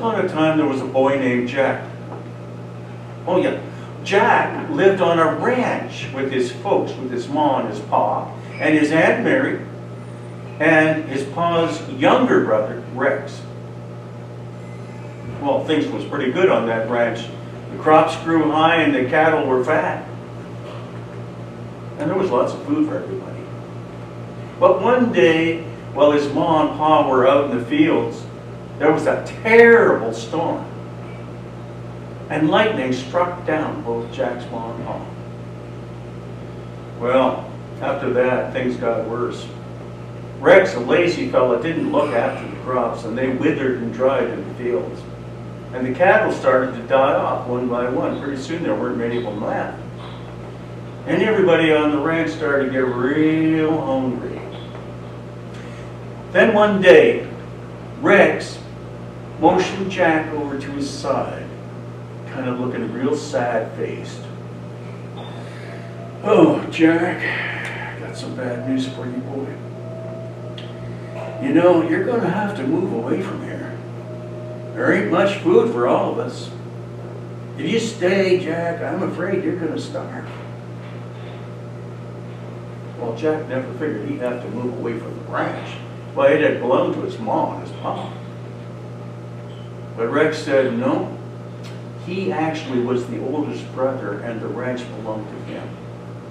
upon a time there was a boy named Jack. Oh yeah, Jack lived on a ranch with his folks, with his ma and his pa, and his Aunt Mary, and his pa's younger brother, Rex. Well, things was pretty good on that ranch. The crops grew high and the cattle were fat. And there was lots of food for everybody. But one day, while his ma and pa were out in the fields, there was a terrible storm. And lightning struck down both Jack's ma and pa. Well, after that, things got worse. Rex, a lazy fella, didn't look after the crops, and they withered and dried in the fields. And the cattle started to die off one by one. Pretty soon there weren't many of them left. And everybody on the ranch started to get real hungry. Then one day, Rex motioned Jack over to his side, kind of looking real sad-faced. "Oh, Jack, I got some bad news for you, boy. You know, you're going to have to move away from here. There ain't much food for all of us. If you stay, Jack, I'm afraid you're going to starve." Well, Jack never figured he'd have to move away from the ranch. Well, it had belonged to his mom and his pop. But Rex said no. He actually was the oldest brother and the ranch belonged to him.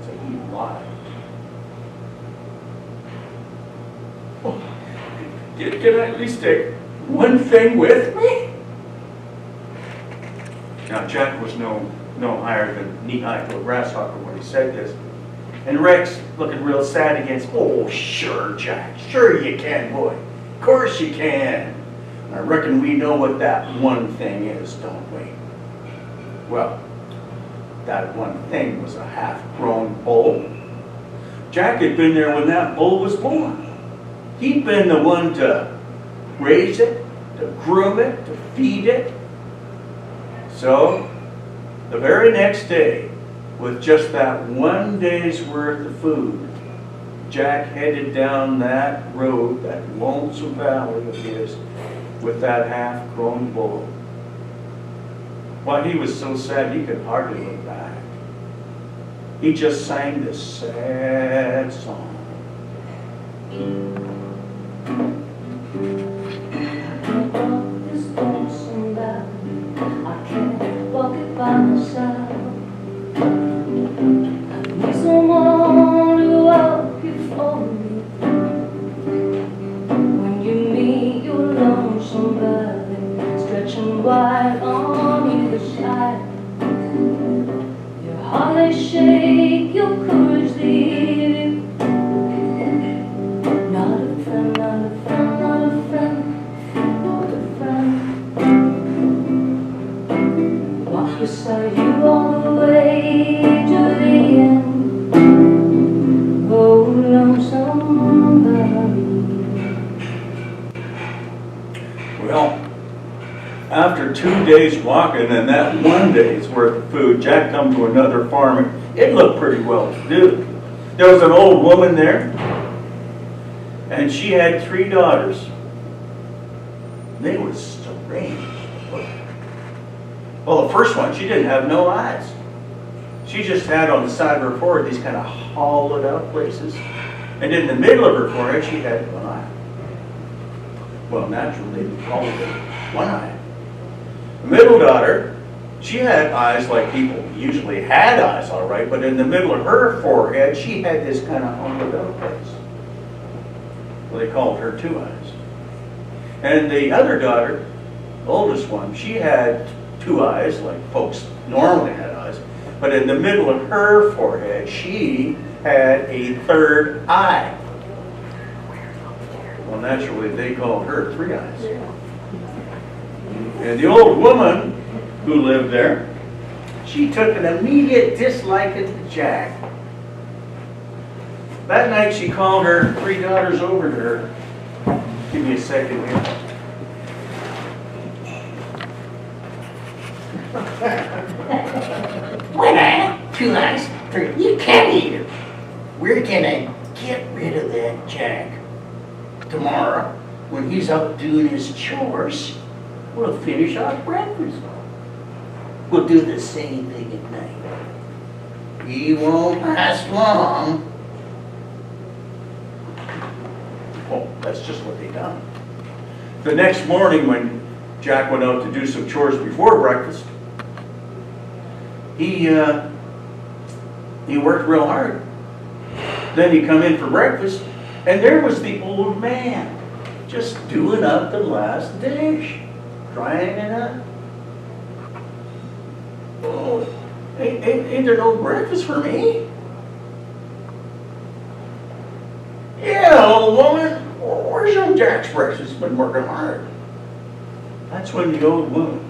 So he lied. "Oh, can I at least take one thing with me?" Now, Jack was no higher than knee-high to a grasshopper when he said this. And Rex, looking real sad again, "Oh, sure, Jack, sure you can, boy. Of course you can. I reckon we know what that one thing is, don't we?" Well, that one thing was a half-grown bull. Jack had been there when that bull was born. He'd been the one to raise it, to groom it, to feed it. So, the very next day, with just that one day's worth of food, Jack headed down that road, that lonesome valley of his, with that half-grown bull. Why, he was so sad he could hardly look back. He just sang this sad song. This lonesome valley, I can't walk it by myself. I need someone to walk it for me. When you meet your lonesome valley, stretching wide on either side, your heart may shake, your courage leave you. Not a friend, not a friend, not a friend, not a friend. Walk beside you all the way to the end. Oh, lonesome valley. Well, after 2 days walking and that one day's worth of food, Jack come to another farm. It looked pretty well to do. There was an old woman there, and she had 3 daughters. They were strange. Well, the first one, she didn't have no eyes. She just had on the side of her forehead these kind of hollowed out places. And in the middle of her forehead, she had one eye. Well, naturally, they called it one eye. The middle daughter, she had eyes like people usually had eyes, all right, but in the middle of her forehead, she had this kind of hollowed out place. Well, they called her 2 eyes. And the other daughter, the oldest one, she had 2 eyes, like folks normally had eyes, but in the middle of her forehead, she had a 3rd eye. Well, naturally, they called her 3 eyes. And the old woman who lived there, she took an immediate dislike to Jack. That night, she called her 3 daughters over to her. Give me a second here. One eye, 2 eyes, 3. You can't eat it. We're gonna get rid of that Jack tomorrow when he's out doing his chores. We'll finish off breakfast. We'll do the same thing at night. He won't last long. Well, that's just what they done. The next morning when Jack went out to do some chores before breakfast, he worked real hard. Then he come in for breakfast, and there was the old man, just doing up the last dish, drying it up. Oh, ain't there no breakfast for me? Yeah, old woman, where's young Jack's breakfast? He's been working hard. That's when the old woman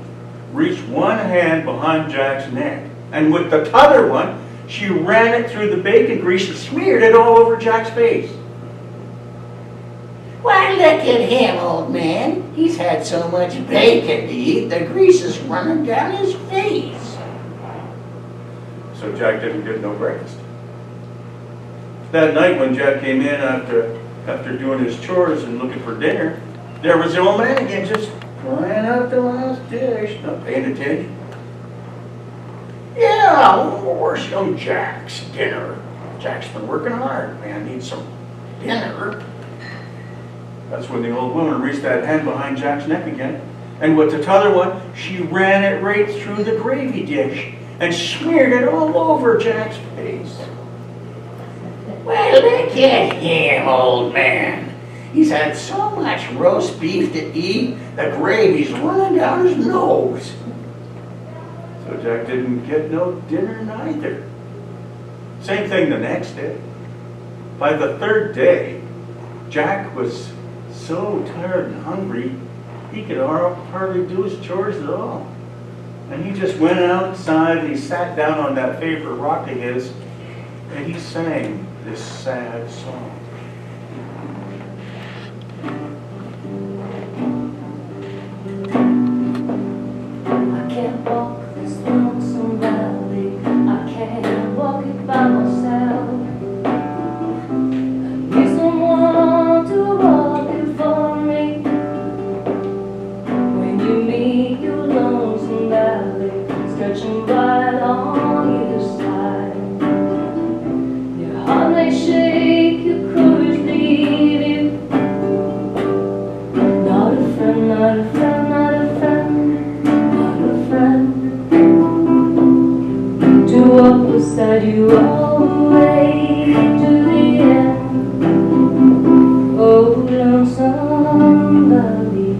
reached one hand behind Jack's neck, and with the other one, she ran it through the bacon grease and smeared it all over Jack's face. Why, look at him, old man. He's had so much bacon to eat, the grease is running down his face. So Jack didn't get no breakfast. That night when Jack came in after doing his chores and looking for dinner, there was the old man again, just drying up the last dish, not paying attention. Yeah, where's young Jack's dinner? Jack's been working hard, man, needs some dinner. That's when the old woman reached that hand behind Jack's neck again, and with the other one, she ran it right through the gravy dish and smeared it all over Jack's face. Well, look at him, old man. He's had so much roast beef to eat, the gravy's running down his nose. So Jack didn't get no dinner neither. Same thing the next day. By the third day, Jack was so tired and hungry, he could hardly do his chores at all. And he just went outside and he sat down on that favorite rock of his, and he sang this sad song. I can't walk this lonesome valley. I can't walk it by myself. I need someone to walk it for me. When you meet your lonesome valley, stretching right on either side, your heart may shake, your courage leave you. Not a friend, not a friend, not a friend, not a friend to walk beside you all the way to the end. Oh, lonesome valley.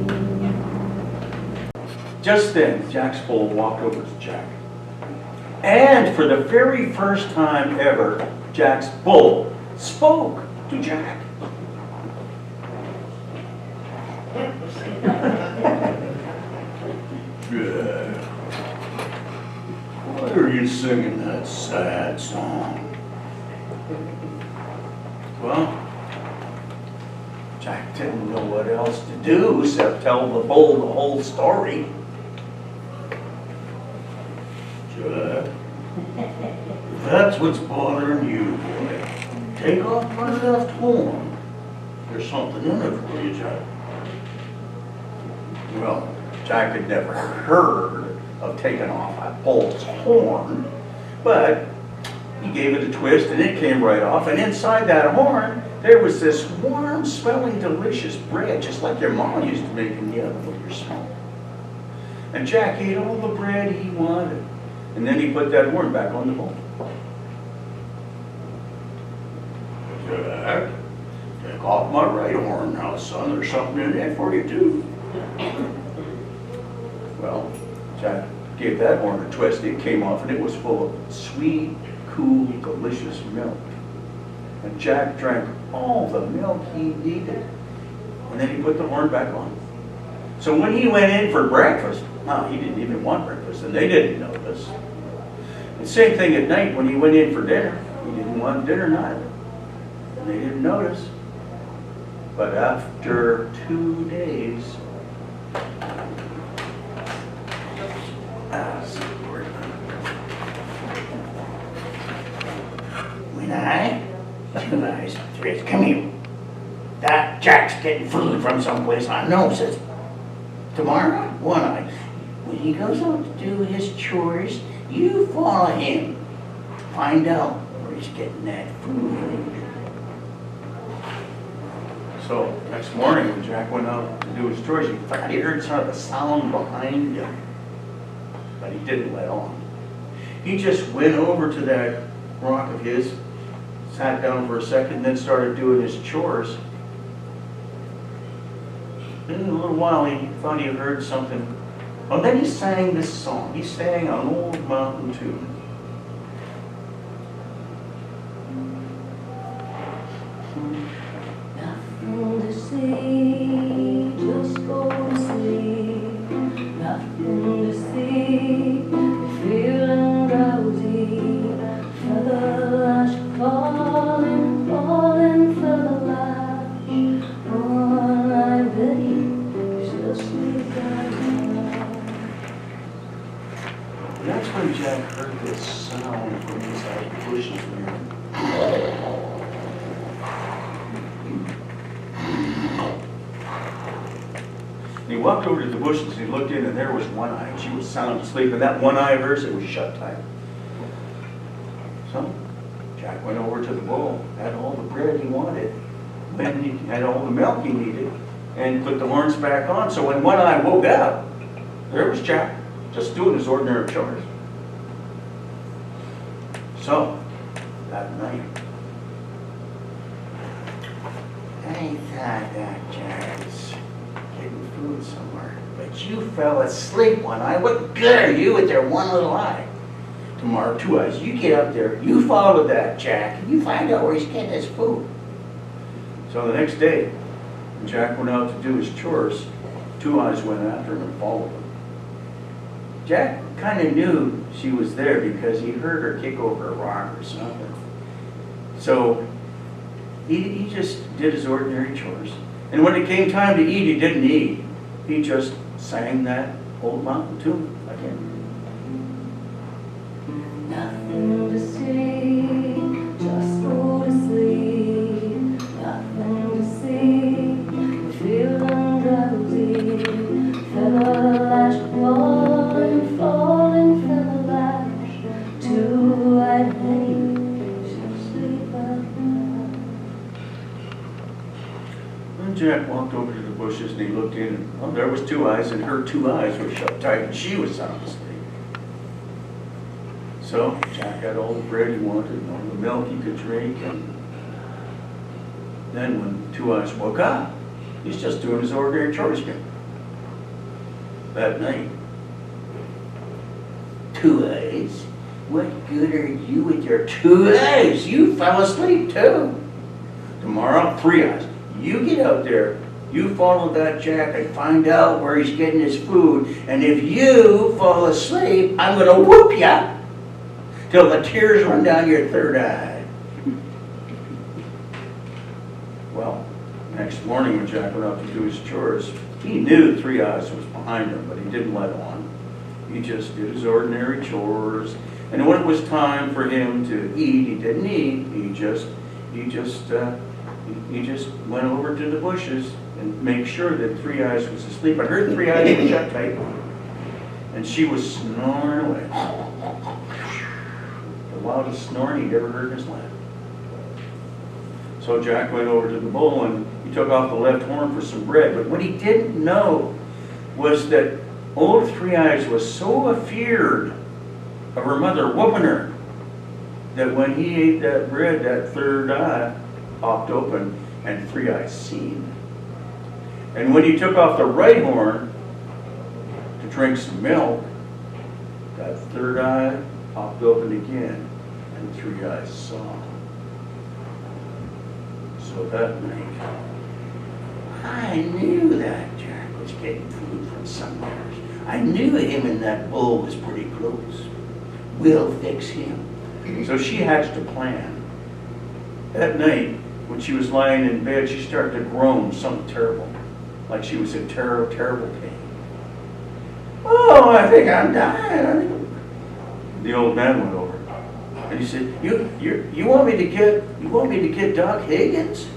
Just then, Jack's bull walked over to Jack. And for the very first time ever, Jack's bull spoke to Jack. Jack, why are you singing that sad song? Well, Jack didn't know what else to do except tell the bull the whole story. Jack, if that's what's bothering you, boy, take off my left horn. There's something in it for you, Jack. Well, Jack had never heard of taking off a bull's horn, but he gave it a twist and it came right off, and inside that horn there was this warm smelling delicious bread, just like your mom used to make in the oven with your smoke. And Jack ate all the bread he wanted, and then he put that horn back on the bull. Jack, take off my right horn now, son. There's something in there for you too. Well, Jack gave that horn a twist. It came off and it was full of sweet, cool, delicious milk. And Jack drank all the milk he needed. And then he put the horn back on. So when he went in for breakfast, he didn't even want breakfast, and they didn't notice. The same thing at night when he went in for dinner. He didn't want dinner neither, and they didn't notice. But after 2 days, When I, 2 eyes, 3, come here. That Jack's getting food from someplace unknown, says, tomorrow One-Eye. When he goes out to do his chores, you follow him. Find out where he's getting that food. So next morning, when Jack went out to do his chores, he thought he heard sort of a sound behind him, but he didn't let on. He just went over to that rock of his, sat down for a second, then started doing his chores. And in a little while, he thought he heard something. Oh, then he sang this song. He sang an old mountain tune. Nothing to see, just go to sleep. Nothing to see, feeling drowsy. Feather lash falling, falling, feather lash. One-Eye Betty, she'll sleep right now. That's when Jack heard this sound from inside the bushes there. He walked over to the bushes and he looked in and there was One-Eye. She was sound asleep and that one eye of hers, it was shut tight. So Jack went over to the bowl, had all the bread he wanted, then he had all the milk he needed, and put the horns back on. So when One-Eye woke up, there was Jack, just doing his ordinary chores. So that night, I thought that Jack was getting food somewhere. But you fell asleep, One-Eye. What good are you with their one little eye? Tomorrow, Two Eyes, you get up there, you follow that Jack, and you find out where he's getting his food. so the next day, when Jack went out to do his chores, Two Eyes went after him and followed him. Jack kind of knew she was there because he heard her kick over a rock or something. So he just did his ordinary chores. And when it came time to eat, he didn't eat. He just sang that old mountain tune again. Nothing to see, just go to sleep. Nothing to see, feeling drowsy. Feather lash falling, falling, feather lash. Two-eyed Betty, she'll sleep at night. Then Jack walked over to the bushes and he looked in and, oh, there was Two Eyes and her two eyes were shut tight and she was sound asleep. So Jack had all the bread he wanted and all the milk he could drink, and then when Two Eyes woke up, he's just doing his ordinary chores again. That night, Two Eyes? What good are you with your two eyes? You fell asleep too. tomorrow, Three Eyes, you get out there, you follow that Jack and find out where he's getting his food, And if you fall asleep, I'm gonna whoop ya till the tears run down your third eye. Well, next morning when Jack went out to do his chores, he knew Three Eyes was behind him, but he didn't let on. He just did his ordinary chores, and when it was time for him to eat, he didn't eat. He just went over to the bushes and made sure that Three Eyes was asleep. I heard Three Eyes was shut tight, and she was snoring away. The loudest snoring he'd ever heard in his life. So Jack went over to the bowl and he took off the left horn for some bread. But what he didn't know was that old Three Eyes was so afeard of her mother whooping her that when he ate that bread, that third eye popped open and Three Eyes seen. And when he took off the right horn to drink some milk, that third eye popped open again and Three Eyes saw. So that night, I knew that Jack was getting food from somewhere. I knew him and that bull was pretty close. We'll fix him. so she hatched a plan. That night, when she was lying in bed, she started to groan something terrible, like she was in terrible, terrible pain. Oh, I think I'm dying. The old man went over, and he said, "You want me to get Doc Higgins?"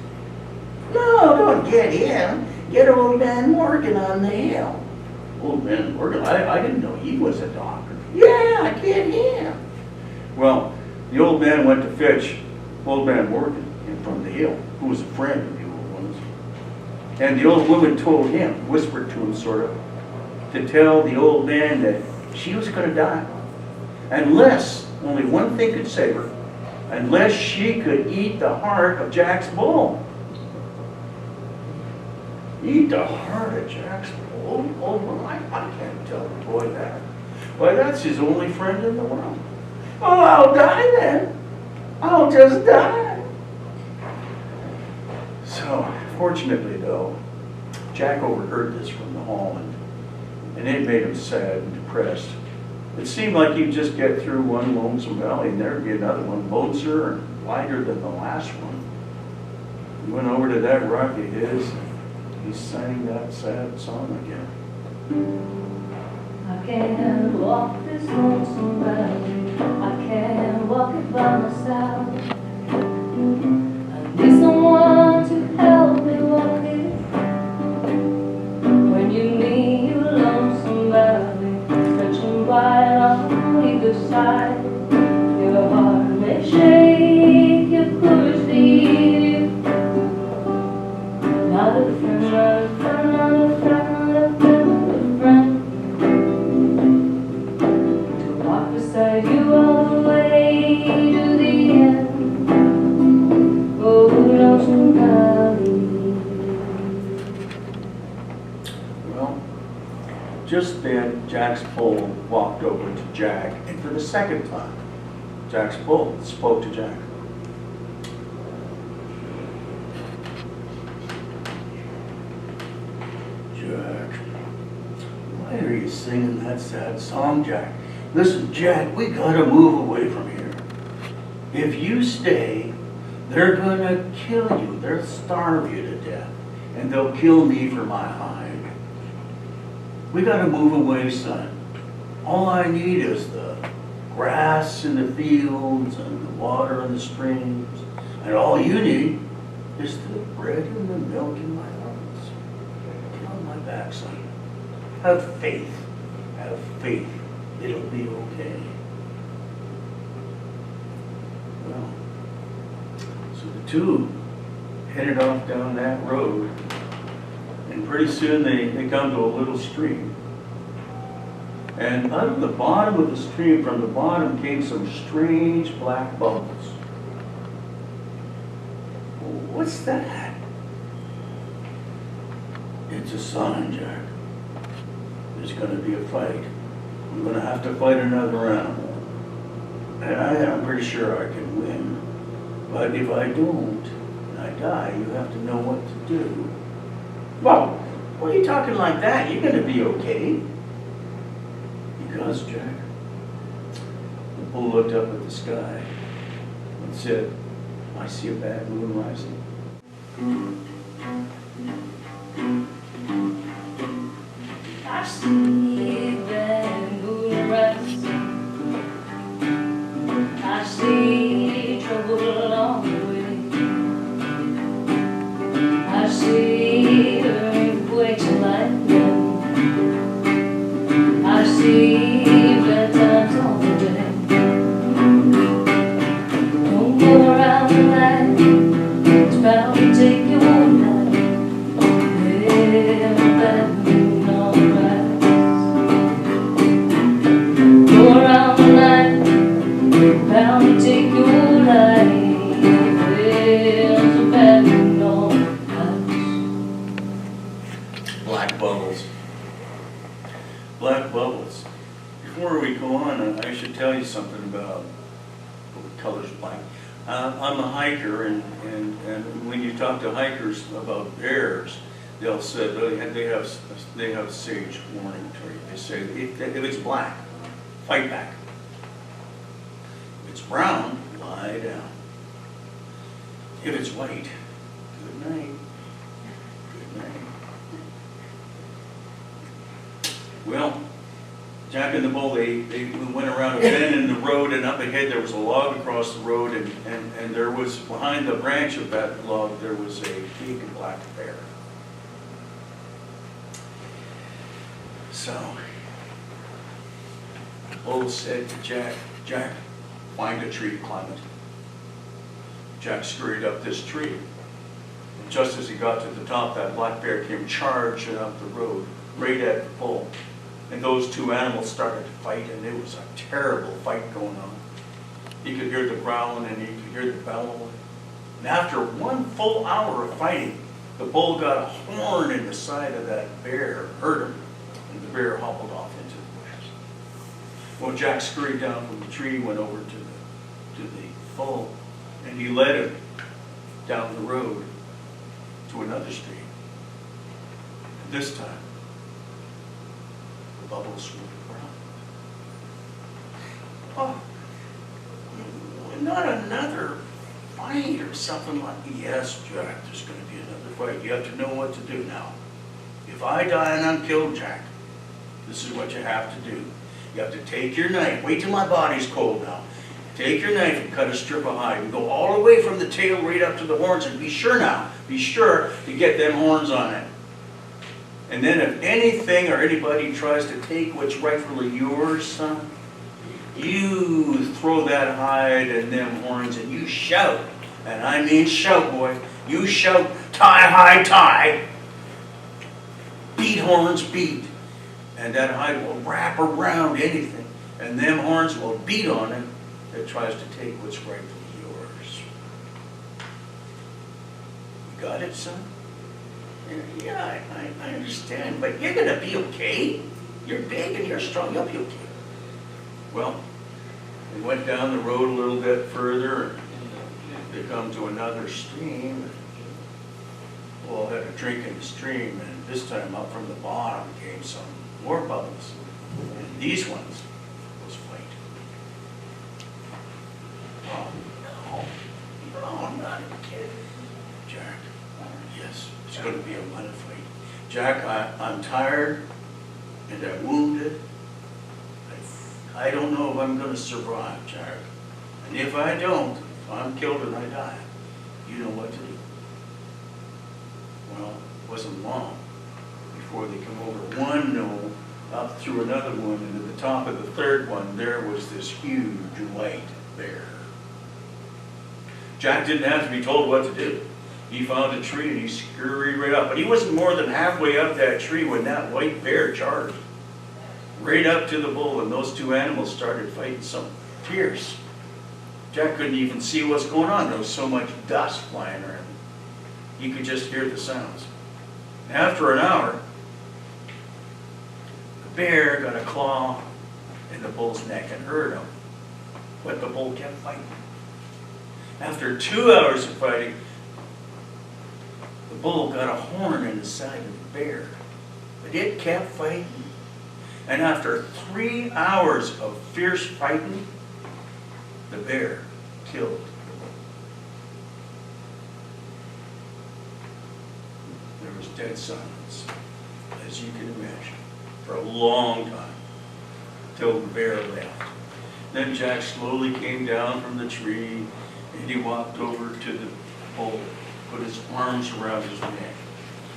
No, don't get him. Get old man Morgan on the hill. Old man Morgan, I didn't know he was a doctor. Yeah, I get him. Well, the old man went to fetch old man Morgan from the hill, who was a friend of the old one's. And the old woman told him, whispered to him sort of, to tell the old man that she was going to die. Unless, only one thing could save her, unless she could eat the heart of Jack's bull. Eat the heart of Jack's bull? Oh, well, I can't tell the boy that. Why, that's his only friend in the world. Oh, I'll die then. I'll just die. So, fortunately though, Jack overheard this from the hall, and it made him sad and depressed. It seemed like he'd just get through one lonesome valley and there'd be another one, lonesomer and lighter than the last one. He went over to that rock of his, and he sang that sad song again. I can't walk this lonesome valley, I can't walk it by myself. I need someone to help me walk it. When you meet your lonesome valley, stretching wide on either side, your heart may shake, your courage leave you. Not a friend, not a friend, not a friend, not a friend, not a friend. To walk beside you all the way to the end. Oh, lonesome valley. Well, just then, Jack's bull walked over to Jack, and for the second time, Jack's bull spoke to Jack. Jack, why are you singing that sad song, Jack? Listen, Jack, we gotta move away from here. If you stay, they're gonna kill you. They'll starve you to death. And they'll kill me for my hide. We gotta move away, son. All I need is the grass in the fields and the water in the streams. And all you need is the bread and the milk in my arms. Get on my back, son. Have faith. Have faith. It'll be okay. Well, so the two headed off down that road, and pretty soon they come to a little stream. And out of the bottom of the stream, from the bottom, came some strange black bubbles. What's that? It's a sign, Jack. There's gonna be a fight. I'm gonna have to fight another round. And I'm pretty sure I can win. But if I don't, and I die, you have to know what to do. Well, why are you talking like that? You're gonna be okay. Because, Jack, The bull looked up at the sky and said, I see a bad moon rising. I see that moon rising. I see trouble along the way. I see earthquakes and lightning. I see bad times on the way. Don't go around the light, it's bound to take your life. Yeah, that moon on rise. Go around the light, bound to take your life. There's a bad moon on rise. Black bubbles. Black bubbles. Before we go on, I should tell you something about what color's black. I'm a hiker, and when you talk to hikers about bears, they'll say they have sage warning to you. They say if it's black, fight back. If it's brown, lie down. If it's white, good night. Good night. Well, Jack and the bull, they went around a bend in the road, and up ahead there was a log across the road, and there was, behind the branch of that log, there was a big black bear. So, Bull said to Jack, Jack, find a tree, climb it. Jack scurried up this tree. And just as he got to the top, that black bear came charging up the road, right at the bull. And those two animals started to fight, and it was a terrible fight going on. You could hear the growling and you could hear the bellowing. And after 1 full hour of fighting, the bull got a horn in the side of that bear, hurt him, and the bear hobbled off into the bushes. Well, Jack scurried down from the tree, went over to the bull, and he led him down the road to another stream. And this time, the bubbles were around. Oh, not another fight or something like, yes, Jack, there's going to be another fight. You have to know what to do now. If I die and I'm killed, Jack, this is what you have to do. You have to take your knife. Wait till my body's cold now. Take your knife and cut a strip of hide and go all the way from the tail right up to the horns, and be sure to get them horns on it. And then if anything or anybody tries to take what's rightfully yours, son, you throw that hide and them horns and you shout. And I mean shout, boy. You shout, tie, hide, tie. Beat, horns, beat. And that hide will wrap around anything. And them horns will beat on it that tries to take what's rightfully yours. You got it, son? Yeah, I understand. But you're going to be okay. You're big and you're strong. You'll be okay. Well, they went down the road a little bit further, and they come to another stream. Well, had a drink in the stream, and this time up from the bottom came some more bubbles. And these ones was fight. Oh, no, I'm not a kid. Jack, yes, it's going to be a lot of fight. Jack, I'm tired, and I'm wounded. I don't know if I'm going to survive, Jack. And if I don't, if I'm killed and I die, you know what to do. Well, it wasn't long before they come over one knoll, up through another one, and at the top of the third one, there was this huge white bear. Jack didn't have to be told what to do. He found a tree and he scurried right up. But he wasn't more than halfway up that tree when that white bear charged. Right up to the bull, and those two animals started fighting so fierce. Jack couldn't even see what's going on. There was so much dust flying around. He could just hear the sounds. After an hour, the bear got a claw in the bull's neck and hurt him. But the bull kept fighting. After 2 hours of fighting, the bull got a horn in the side of the bear. But it kept fighting. And after 3 hours of fierce fighting, the bear killed the bull. There was dead silence, as you can imagine, for a long time, till the bear left. Then Jack slowly came down from the tree, and he walked over to the bull, put his arms around his neck,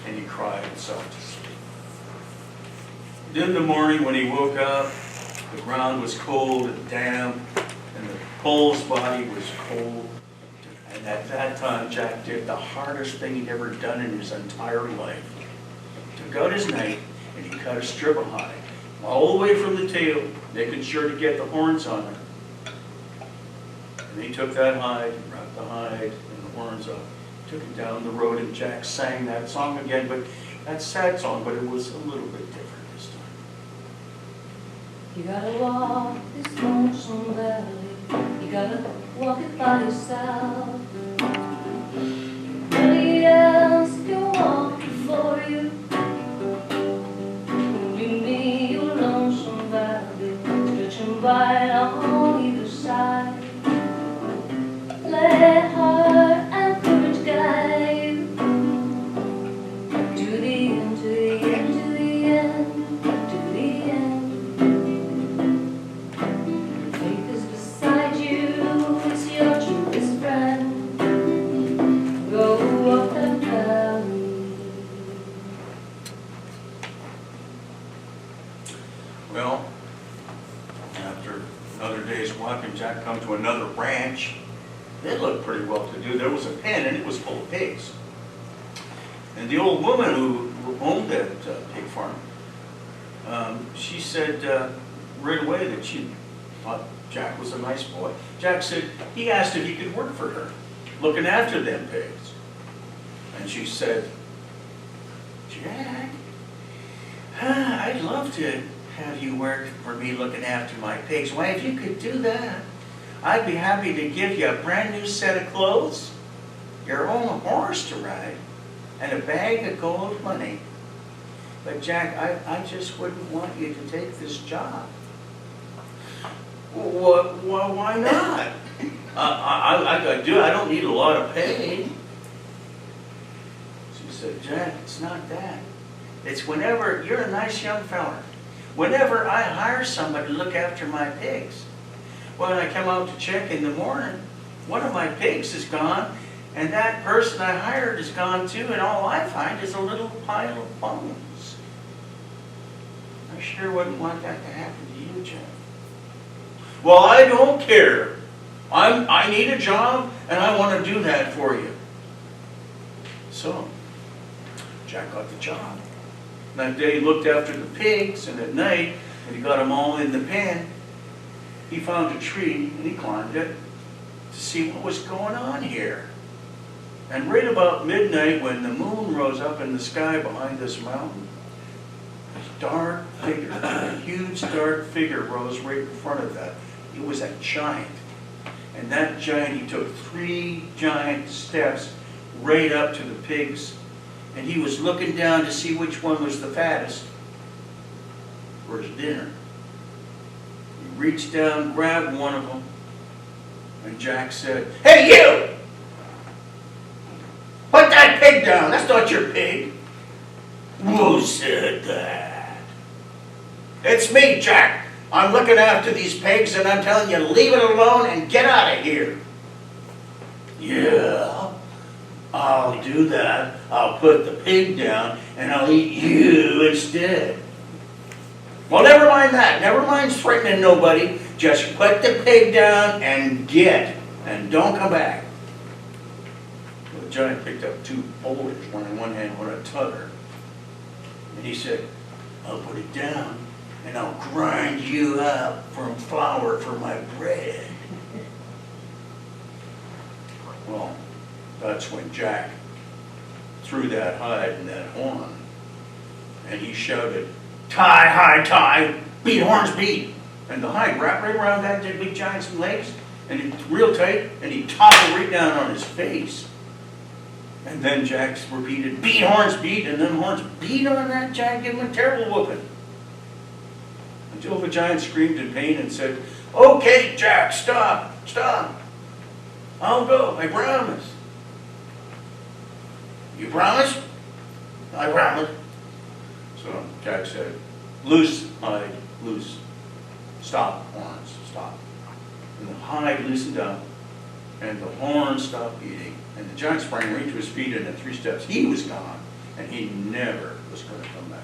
and he cried himself to sleep. In the morning when he woke up, the ground was cold and damp, and the bull's body was cold. And at that time, Jack did the hardest thing he'd ever done in his entire life. He took out his knife and he cut a strip of hide, all the way from the tail, making sure to get the horns on it. And he took that hide, wrapped the hide and the horns up, took it down the road, and Jack sang that song again, but that sad song, but it was a little bit different. You gotta walk this lonesome valley. You gotta walk it by yourself. Nobody else can walk before you. You meet your lonesome valley, stretching wide on either side. Let heart and courage guide you to the end, to the end, to the end, to the end. Faith is beside you, it's your truest friend. day's walking, Jack come to another ranch. It looked pretty well to do. There was a pen and it was full of pigs. And the old woman who owned that pig farm, she said right away that she thought Jack was a nice boy. Jack said he asked if he could work for her, looking after them pigs. And she said, Jack, I'd love to have you work for me looking after my pigs. Why, if you could do that, I'd be happy to give you a brand new set of clothes, your own horse to ride, and a bag of gold money. But Jack, I just wouldn't want you to take this job. Well, why not? I don't need a lot of pay. She said, Jack, it's not that. It's whenever, you're a nice young fella. Whenever I hire somebody to look after my pigs, when I come out to check in the morning, one of my pigs is gone, and that person I hired is gone too, and all I find is a little pile of bones. I sure wouldn't want that to happen to you, Jack. Well, I don't care. I need a job, and I want to do that for you. So, Jack got the job. That day he looked after the pigs, and at night, when he got them all in the pen, he found a tree, and he climbed it to see what was going on here. And right about midnight, when the moon rose up in the sky behind this mountain, a dark figure, a huge dark figure rose right in front of that. It was a giant. And that giant, he took 3 giant steps right up to the pigs. And he was looking down to see which one was the fattest for his dinner. He reached down, grabbed one of them, and Jack said, Hey, you! Put that pig down. That's not your pig. Who said that? It's me, Jack. I'm looking after these pigs, and I'm telling you, leave it alone and get out of here. Yeah, I'll do that. I'll put the pig down, and I'll eat you instead. Well, never mind that. Never mind threatening nobody. Just put the pig down and and don't come back. Well, the giant picked up 2 boulders, one in one hand, one in t'other. And he said, I'll put it down, and I'll grind you up from flour for my bread. Well, that's when Jack threw that hide and that horn, and he shouted, Tie, hide, tie, beat, horns, beat. And the hide wrapped right around that big giant's legs, and it's real tight, and he toppled right down on his face. And then Jack repeated, beat, horns, beat, and then horns beat on that giant, gave him a terrible whooping. Until the giant screamed in pain and said, Okay, Jack, stop. I'll go, I promise. You promise? I promise. So Jack said, loose hide, loose. Stop, horns, stop. And the hide loosened up, and the horns stopped beating. And the giant sprang right to his feet, and in 3 steps he was gone, and he never was going to come back.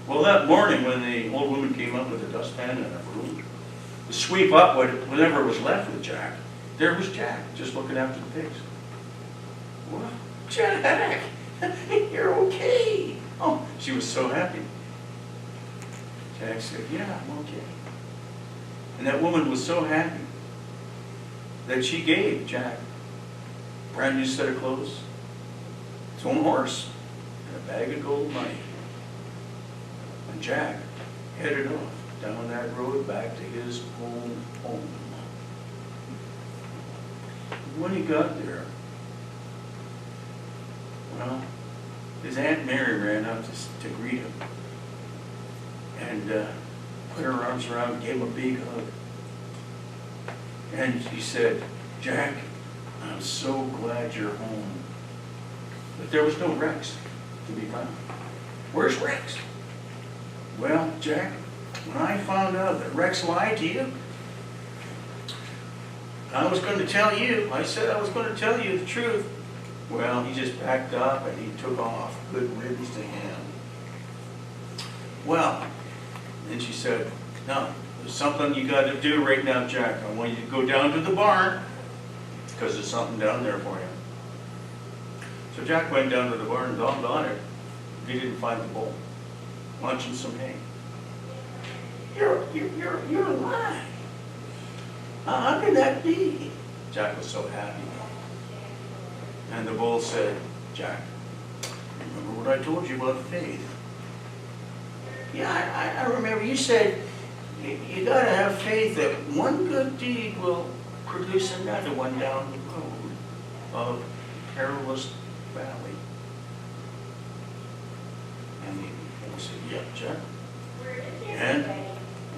Well, that morning when the old woman came up with a dustpan and a broom to sweep up whatever was left with Jack, there was Jack, just looking after the pigs. What? Jack, you're okay. Oh, she was so happy. Jack said, yeah, I'm okay. And that woman was so happy that she gave Jack a brand new set of clothes, his own horse, and a bag of gold money. And Jack headed off down that road back to his own home. When he got there, well, his Aunt Mary ran up to greet him and put her arms around him, gave him a big hug. And she said, Jack, I'm so glad you're home. But there was no Rex to be found. Where's Rex? Well, Jack, when I found out that Rex lied to you, I was going to tell you. I said I was going to tell you the truth. Well, he just backed up and he took off. Good riddance to him. Well, then she said, no, there's something you got to do right now, Jack. I want you to go down to the barn, because there's something down there for you. So Jack went down to the barn and dawned on it. He didn't find the bull. Munching some hay. You're lying. How could that be? Jack was so happy. And the bull said, Jack, remember what I told you about faith? Yeah, I remember you said you gotta have faith that one good deed will produce another one down the road Of perilous valley. And he said, yeah, Jack. And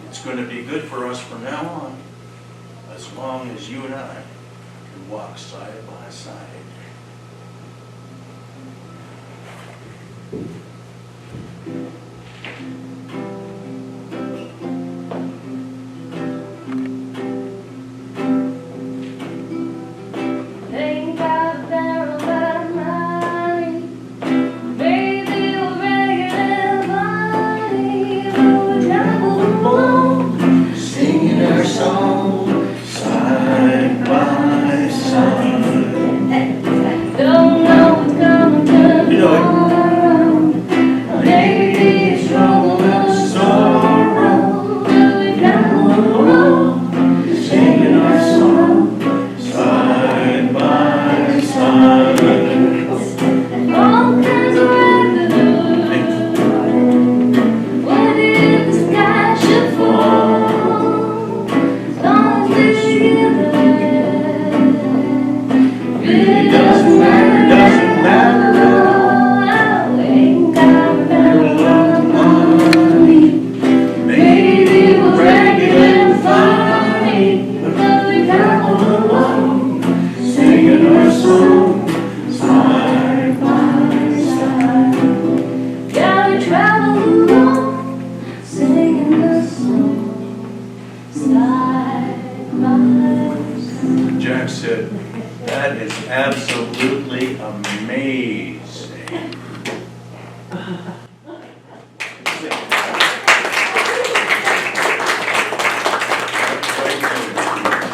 it's going to be good for us from now on, as long as you and I can walk side by side. Ain't got a barrel that I'm riding. Baby, we're regular body. We'll travel along, singing our song side by side. don't know what's gonna turn You know it. tomorrow. Maybe it's trouble or sorrow. We'll travel along, Singing our song side by side. all kinds of weather. What if the sky should fall? As long as we're together, really doesn't matter. Doesn't matter. Oh, ain't got a barrel of money. Maybe we'll drag it and funny, but we travel along, Singing our song side by side. gotta travel along, singing the song side by side. Jack said, that is absolutely amazing.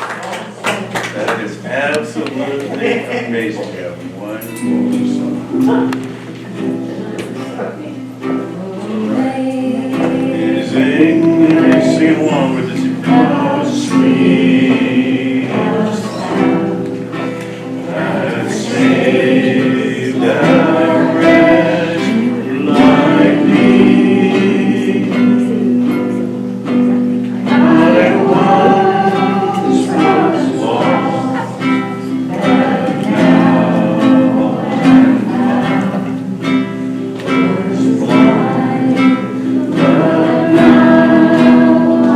That is absolutely amazing. We have one more song. Sing along with us. Because we have saved a wretch like me. I once was lost, but now I'm found. Was blind, but now I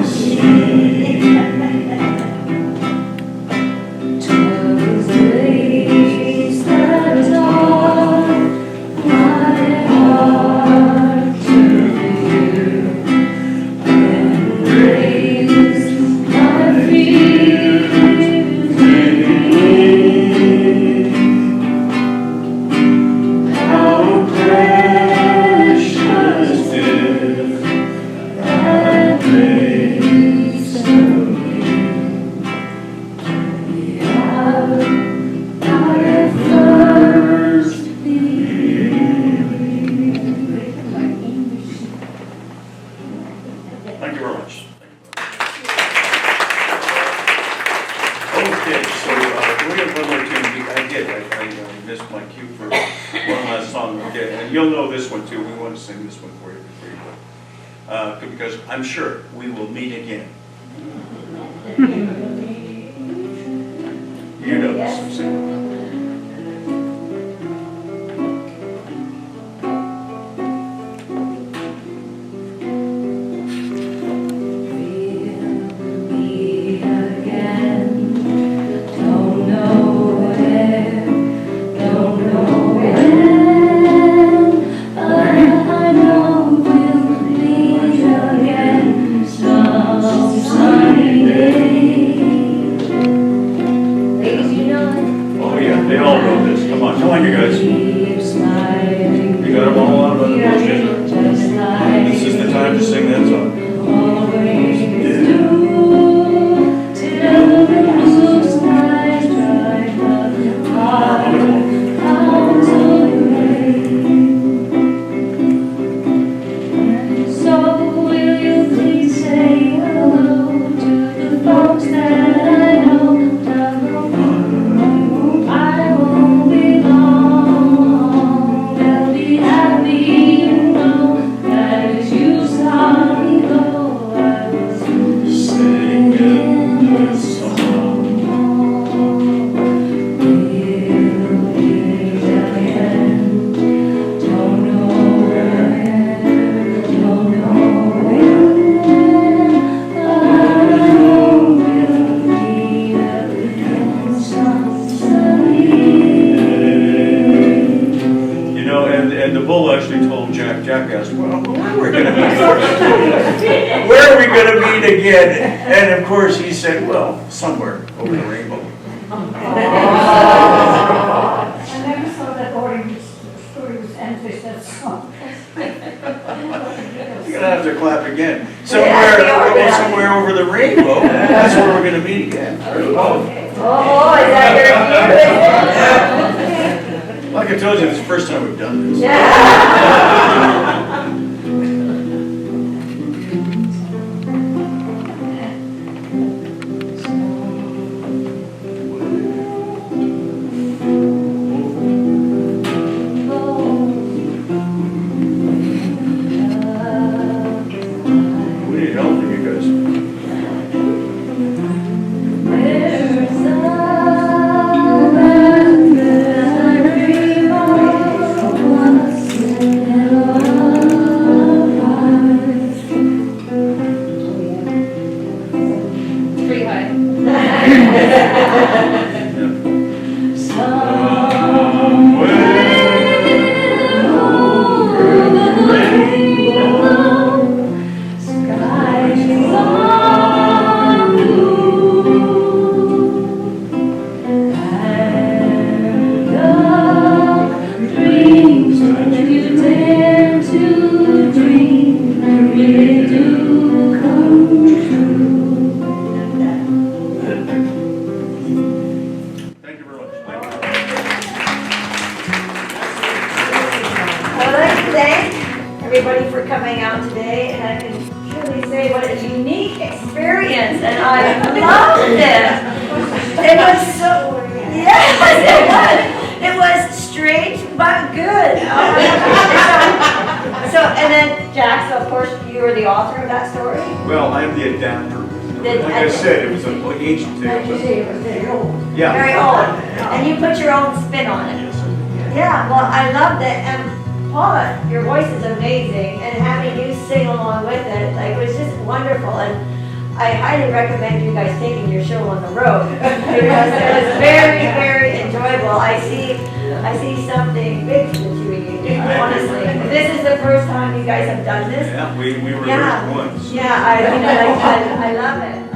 see. Tuesdays that dawn my heart to you, and raise my fears in me. How precious is that grace of you. I first Thank you very much. Okay, so we have one more tune. I missed my cue for one last song. Okay, and you'll know this one too. We want to sing this one for you before you go. Because I'm sure we will meet again. You know this. Sing it. me again. Don't know where, don't know when, but I know we'll meet again some sunny day. Ladies, you know it. And of course, he said, well, somewhere over the rainbow. I never saw that story was ended, that song. You're gonna have to clap again. Somewhere over the rainbow, that's where we're gonna meet again. Oh, is that your Like I told you, it's the first time we've done this. We need help from you guys. Pretty high. Thank you very much. Thank you. I would like to thank everybody for coming out today, and I can truly say what a unique experience, and I loved it. It was so, yes, it was strange but good. So, and then Jack, so of course you were the author of that story? Well, I'm the adapter. Like I said, it was an ancient tale. but- Yeah. Very old, and you put your own spin on it. Yes, I did. Yeah, well, I loved it, and Paula, your voice is amazing, and having you sing along with it, like, was just wonderful, and I highly recommend you guys taking your show on the road, because it was very, very enjoyable. I see something big for the two of you, honestly. This is the first time you guys have done this. Yeah, we were Yeah. there once. Yeah, I love it.